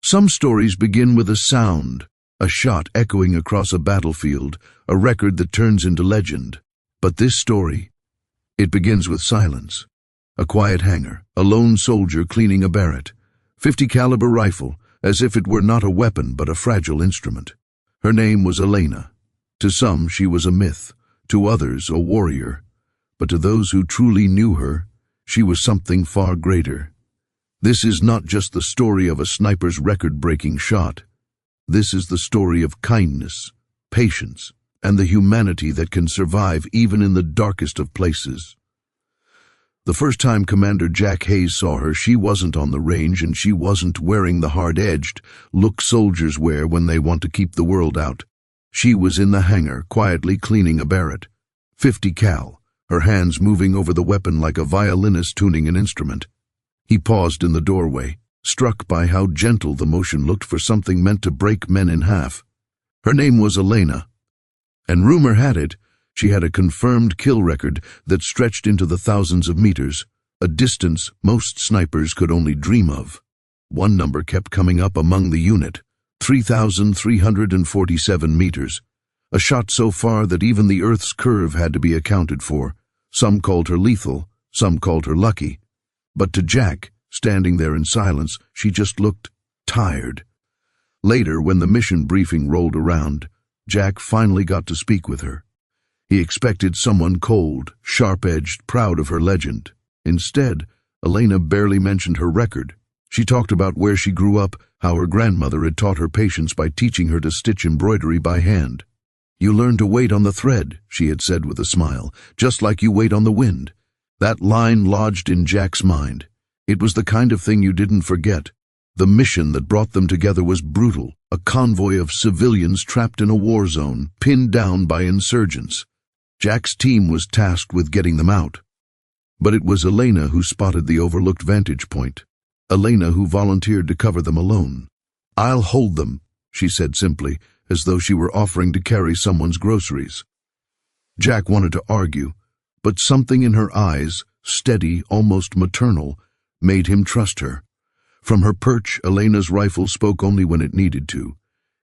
Some stories begin with a sound, a shot echoing across a battlefield, a record that turns into legend. But this story, it begins with silence. A quiet hangar, a lone soldier cleaning a Barrett, 50 caliber rifle, as if it were not a weapon but a fragile instrument. Her name was Elena. To some she was a myth, to others a warrior, but to those who truly knew her, she was something far greater. This is not just the story of a sniper's record-breaking shot. This is the story of kindness, patience, and the humanity that can survive even in the darkest of places. The first time Commander Jack Hayes saw her, she wasn't on the range and she wasn't wearing the hard-edged look soldiers wear when they want to keep the world out. She was in the hangar, quietly cleaning a Barrett, 50 cal, her hands moving over the weapon like a violinist tuning an instrument. He paused in the doorway, struck by how gentle the motion looked for something meant to break men in half. Her name was Elena, and rumor had it she had a confirmed kill record that stretched into the thousands of meters, a distance most snipers could only dream of. One number kept coming up among the unit, 3,347 meters, a shot so far that even the Earth's curve had to be accounted for. Some called her lethal, some called her lucky. But to Jack, standing there in silence, she just looked tired. Later, when the mission briefing rolled around, Jack finally got to speak with her. He expected someone cold, sharp-edged, proud of her legend. Instead, Elena barely mentioned her record. She talked about where she grew up, how her grandmother had taught her patience by teaching her to stitch embroidery by hand. "You learn to wait on the thread," she had said with a smile, "just like you wait on the wind." That line lodged in Jack's mind. It was the kind of thing you didn't forget. The mission that brought them together was brutal, a convoy of civilians trapped in a war zone, pinned down by insurgents. Jack's team was tasked with getting them out. But it was Elena who spotted the overlooked vantage point. Elena who volunteered to cover them alone. "I'll hold them," she said simply, as though she were offering to carry someone's groceries. Jack wanted to argue, but something in her eyes, steady, almost maternal, made him trust her. From her perch, Elena's rifle spoke only when it needed to.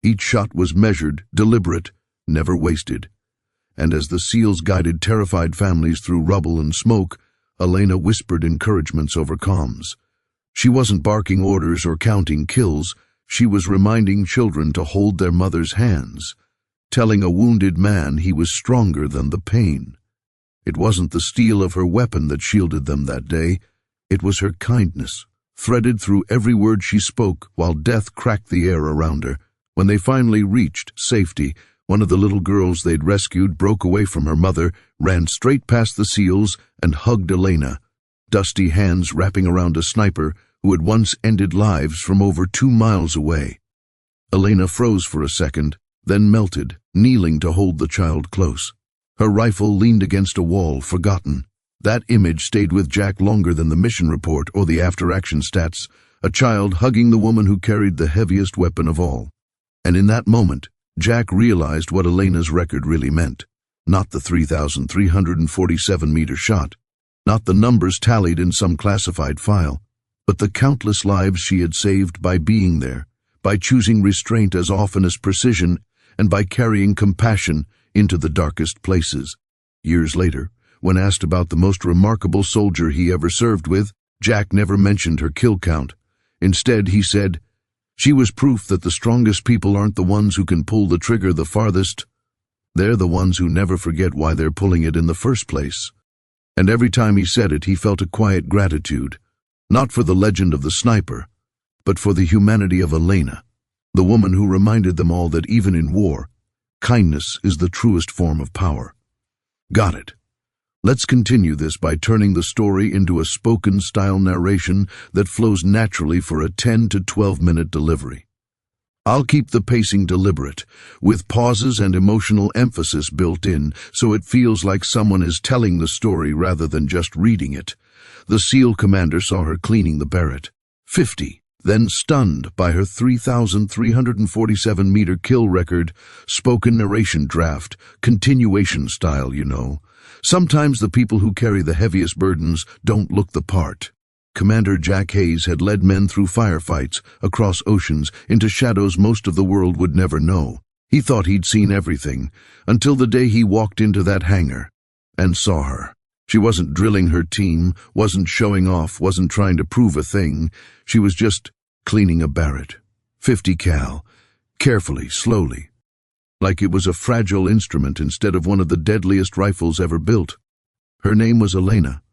Each shot was measured, deliberate, never wasted. And as the SEALs guided terrified families through rubble and smoke, Elena whispered encouragements over comms. She wasn't barking orders or counting kills. She was reminding children to hold their mother's hands, telling a wounded man he was stronger than the pain. It wasn't the steel of her weapon that shielded them that day. It was her kindness, threaded through every word she spoke while death cracked the air around her. When they finally reached safety, one of the little girls they'd rescued broke away from her mother, ran straight past the SEALs, and hugged Elena, dusty hands wrapping around a sniper who had once ended lives from over 2 miles away. Elena froze for a second, then melted, kneeling to hold the child close. Her rifle leaned against a wall, forgotten. That image stayed with Jack longer than the mission report or the after-action stats, a child hugging the woman who carried the heaviest weapon of all. And in that moment, Jack realized what Elena's record really meant. Not the 3,347-meter shot, not the numbers tallied in some classified file, but the countless lives she had saved by being there, by choosing restraint as often as precision, and by carrying compassion into the darkest places. Years later, when asked about the most remarkable soldier he ever served with, Jack never mentioned her kill count. Instead, he said, "She was proof that the strongest people aren't the ones who can pull the trigger the farthest. They're the ones who never forget why they're pulling it in the first place." And every time he said it, he felt a quiet gratitude, not for the legend of the sniper, but for the humanity of Elena, the woman who reminded them all that even in war, kindness is the truest form of power. Got it. Let's continue this by turning the story into a spoken-style narration that flows naturally for a 10 to 12-minute delivery. I'll keep the pacing deliberate, with pauses and emotional emphasis built in, so it feels like someone is telling the story rather than just reading it. The SEAL commander saw her cleaning the Barrett, 50, then stunned by her 3,347-meter kill record, spoken narration draft, continuation style, you know. Sometimes the people who carry the heaviest burdens don't look the part. Commander Jack Hayes had led men through firefights, across oceans, into shadows most of the world would never know. He thought he'd seen everything, until the day he walked into that hangar and saw her. She wasn't drilling her team, wasn't showing off, wasn't trying to prove a thing. She was just cleaning a Barrett. 50 cal. Carefully, slowly. Like it was a fragile instrument instead of one of the deadliest rifles ever built. Her name was Elena.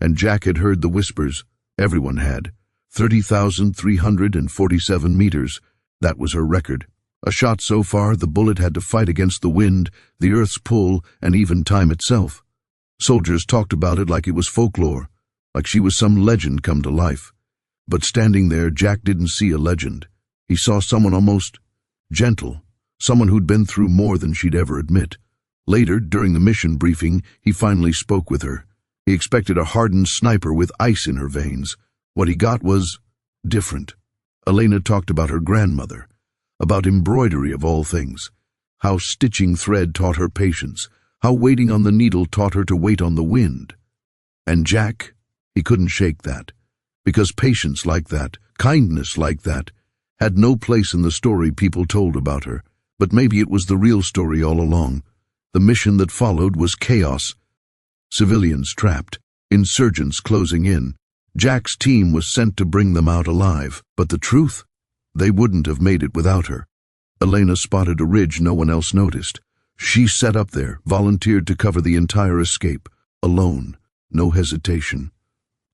And Jack had heard the whispers. Everyone had. 30,347 meters. That was her record. A shot so far, the bullet had to fight against the wind, the Earth's pull, and even time itself. Soldiers talked about it like it was folklore, like she was some legend come to life. But standing there, Jack didn't see a legend. He saw someone almost gentle, someone who'd been through more than she'd ever admit. Later, during the mission briefing, he finally spoke with her. He expected a hardened sniper with ice in her veins. What he got was different. Elena talked about her grandmother, about embroidery of all things, how stitching thread taught her patience, how waiting on the needle taught her to wait on the wind. And Jack, he couldn't shake that, because patience like that, kindness like that, had no place in the story people told about her. But maybe it was the real story all along. The mission that followed was chaos. Civilians trapped, insurgents closing in. Jack's team was sent to bring them out alive. But the truth? They wouldn't have made it without her. Elena spotted a ridge no one else noticed. She set up there, volunteered to cover the entire escape, alone, no hesitation.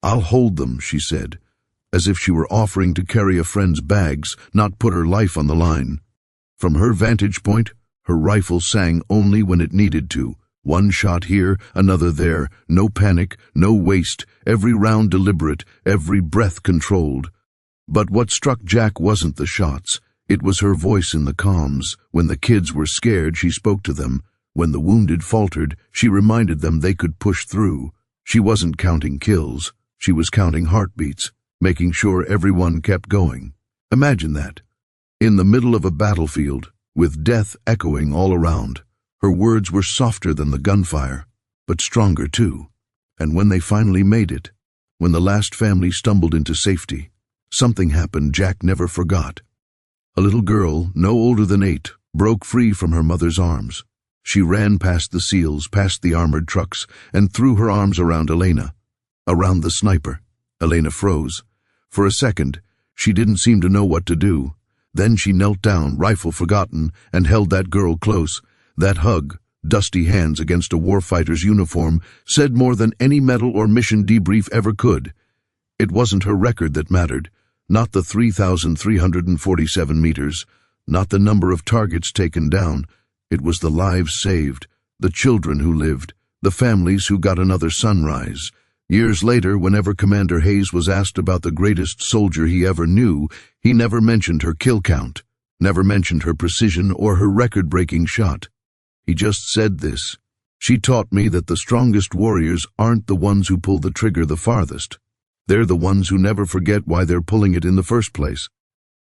"I'll hold them," she said, as if she were offering to carry a friend's bags, not put her life on the line. From her vantage point, her rifle sang only when it needed to. One shot here, another there, no panic, no waste, every round deliberate, every breath controlled. But what struck Jack wasn't the shots. It was her voice in the comms. When the kids were scared, she spoke to them. When the wounded faltered, she reminded them they could push through. She wasn't counting kills. She was counting heartbeats, making sure everyone kept going. Imagine that. In the middle of a battlefield, with death echoing all around. Her words were softer than the gunfire, but stronger too. And when they finally made it, when the last family stumbled into safety, something happened Jack never forgot. A little girl, no older than 8, broke free from her mother's arms. She ran past the SEALs, past the armored trucks, and threw her arms around Elena. Around the sniper. Elena froze. For a second, she didn't seem to know what to do. Then she knelt down, rifle forgotten, and held that girl close. That hug, dusty hands against a warfighter's uniform, said more than any medal or mission debrief ever could. It wasn't her record that mattered, not the 3,347 meters, not the number of targets taken down. It was the lives saved, the children who lived, the families who got another sunrise. Years later, whenever Commander Hayes was asked about the greatest soldier he ever knew, he never mentioned her kill count, never mentioned her precision or her record-breaking shot. He just said this: "She taught me that the strongest warriors aren't the ones who pull the trigger the farthest. They're the ones who never forget why they're pulling it in the first place."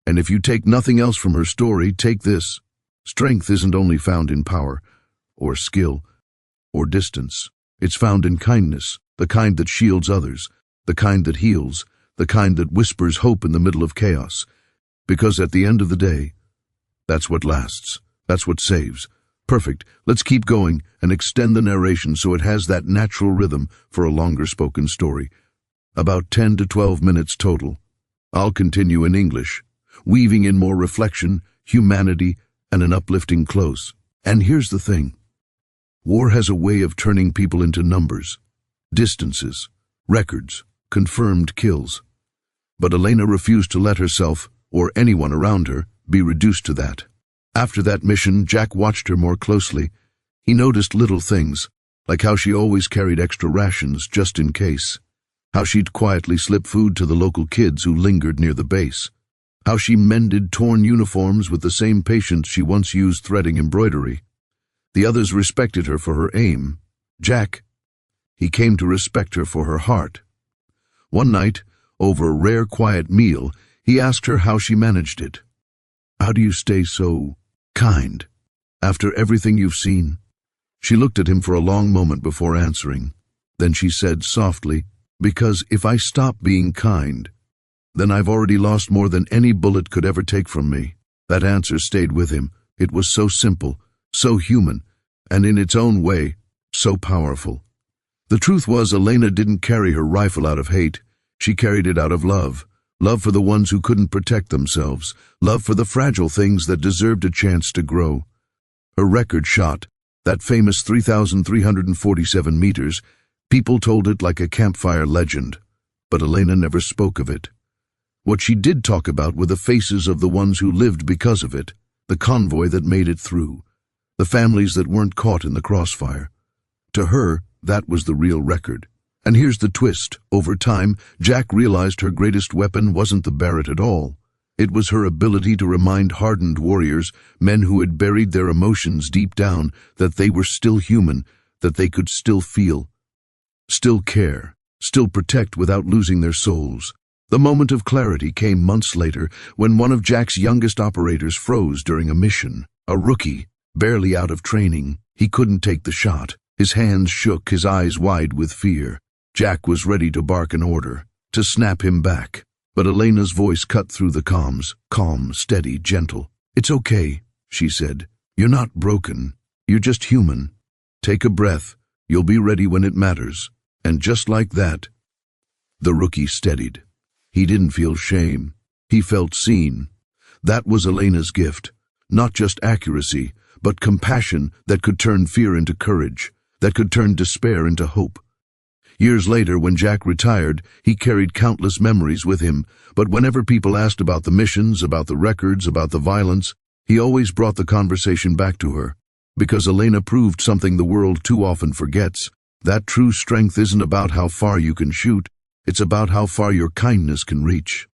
And if you take nothing else from her story, take this. Strength isn't only found in power, or skill, or distance. It's found in kindness, the kind that shields others, the kind that heals, the kind that whispers hope in the middle of chaos. Because at the end of the day, that's what lasts, that's what saves. Perfect. Let's keep going and extend the narration so it has that natural rhythm for a longer spoken story. About 10 to 12 minutes total. I'll continue in English, weaving in more reflection, humanity, and an uplifting close. And here's the thing. War has a way of turning people into numbers, distances, records, confirmed kills. But Elena refused to let herself, or anyone around her, be reduced to that. After that mission, Jack watched her more closely. He noticed little things, like how she always carried extra rations just in case, how she'd quietly slip food to the local kids who lingered near the base, how she mended torn uniforms with the same patience she once used threading embroidery. The others respected her for her aim. Jack, he came to respect her for her heart. One night, over a rare quiet meal, he asked her how she managed it. "How do you stay so kind after everything you've seen?" She looked at him for a long moment before answering. Then she said softly, Because if I stop being kind, then I've already lost more than any bullet could ever take from me. That answer stayed with him. It was so simple, so human, and in its own way, so powerful. The truth was, Elena didn't carry her rifle out of hate. She carried it out of love. Love for the ones who couldn't protect themselves. Love for the fragile things that deserved a chance to grow. Her record shot, that famous 3,347 meters, people told it like a campfire legend, but Elena never spoke of it. What she did talk about were the faces of the ones who lived because of it, the convoy that made it through, the families that weren't caught in the crossfire. To her, that was the real record. And here's the twist. Over time, Jack realized her greatest weapon wasn't the Barrett at all. It was her ability to remind hardened warriors, men who had buried their emotions deep down, that they were still human, that they could still feel, still care, still protect without losing their souls. The moment of clarity came months later when one of Jack's youngest operators froze during a mission. A rookie, barely out of training. He couldn't take the shot. His hands shook, his eyes wide with fear. Jack was ready to bark an order, to snap him back. But Elena's voice cut through the comms, calm, steady, gentle. "It's okay," she said. "You're not broken. You're just human. Take a breath. You'll be ready when it matters." And just like that, the rookie steadied. He didn't feel shame. He felt seen. That was Elena's gift. Not just accuracy, but compassion that could turn fear into courage, that could turn despair into hope. Years later, when Jack retired, he carried countless memories with him, but whenever people asked about the missions, about the records, about the violence, he always brought the conversation back to her. Because Elena proved something the world too often forgets. That true strength isn't about how far you can shoot, it's about how far your kindness can reach.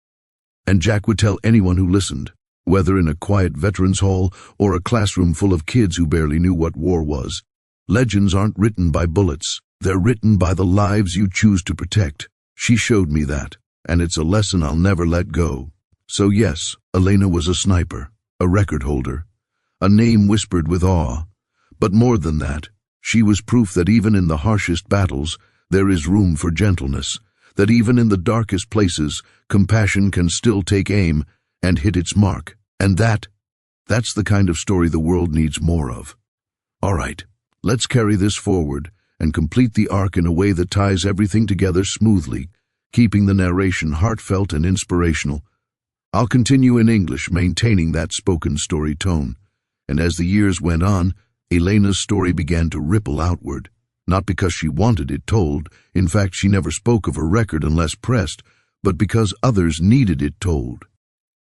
And Jack would tell anyone who listened, whether in a quiet veterans hall or a classroom full of kids who barely knew what war was. Legends aren't written by bullets. They're written by the lives you choose to protect. She showed me that, and it's a lesson I'll never let go. So yes, Elena was a sniper, a record holder, a name whispered with awe. But more than that, she was proof that even in the harshest battles, there is room for gentleness, that even in the darkest places, compassion can still take aim and hit its mark. And that's the kind of story the world needs more of. All right, let's carry this forward and complete the arc in a way that ties everything together smoothly, keeping the narration heartfelt and inspirational. I'll continue in English, maintaining that spoken story tone. And as the years went on, Elena's story began to ripple outward. Not because she wanted it told, in fact she never spoke of her record unless pressed, but because others needed it told.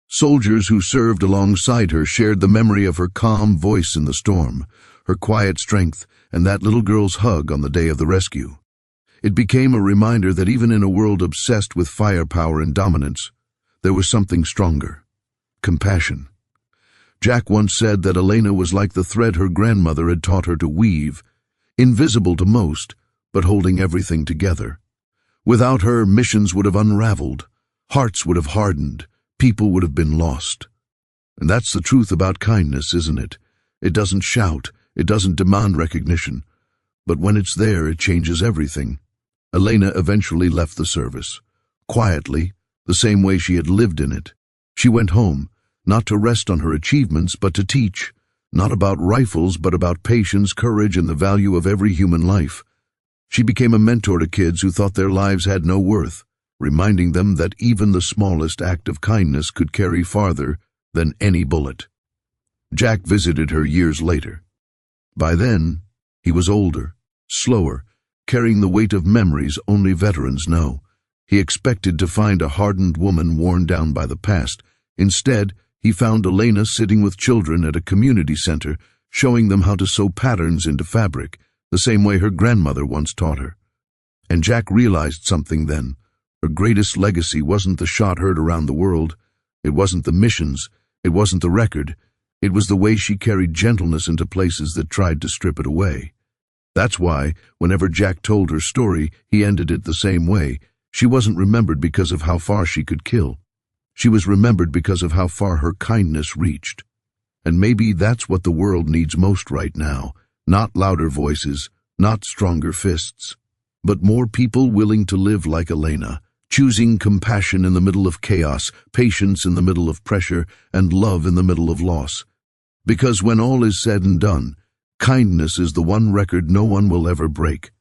Soldiers who served alongside her shared the memory of her calm voice in the storm, her quiet strength, and that little girl's hug on the day of the rescue. It became a reminder that even in a world obsessed with firepower and dominance, there was something stronger: compassion. Jack once said that Elena was like the thread her grandmother had taught her to weave, invisible to most, but holding everything together. Without her, missions would have unraveled, hearts would have hardened, people would have been lost. And that's the truth about kindness, isn't it? It doesn't shout, it doesn't demand recognition, but when it's there, it changes everything. Elena eventually left the service, quietly, the same way she had lived in it. She went home, not to rest on her achievements, but to teach, not about rifles, but about patience, courage, and the value of every human life. She became a mentor to kids who thought their lives had no worth, reminding them that even the smallest act of kindness could carry farther than any bullet. Jack visited her years later. By then, he was older, slower, carrying the weight of memories only veterans know. He expected to find a hardened woman worn down by the past. Instead, he found Elena sitting with children at a community center, showing them how to sew patterns into fabric, the same way her grandmother once taught her. And Jack realized something then. Her greatest legacy wasn't the shot heard around the world. It wasn't the missions. It wasn't the record. It was the way she carried gentleness into places that tried to strip it away. That's why, whenever Jack told her story, he ended it the same way. She wasn't remembered because of how far she could kill. She was remembered because of how far her kindness reached. And maybe that's what the world needs most right now. Not louder voices, not stronger fists, but more people willing to live like Elena, choosing compassion in the middle of chaos, patience in the middle of pressure, and love in the middle of loss. Because when all is said and done, kindness is the one record no one will ever break.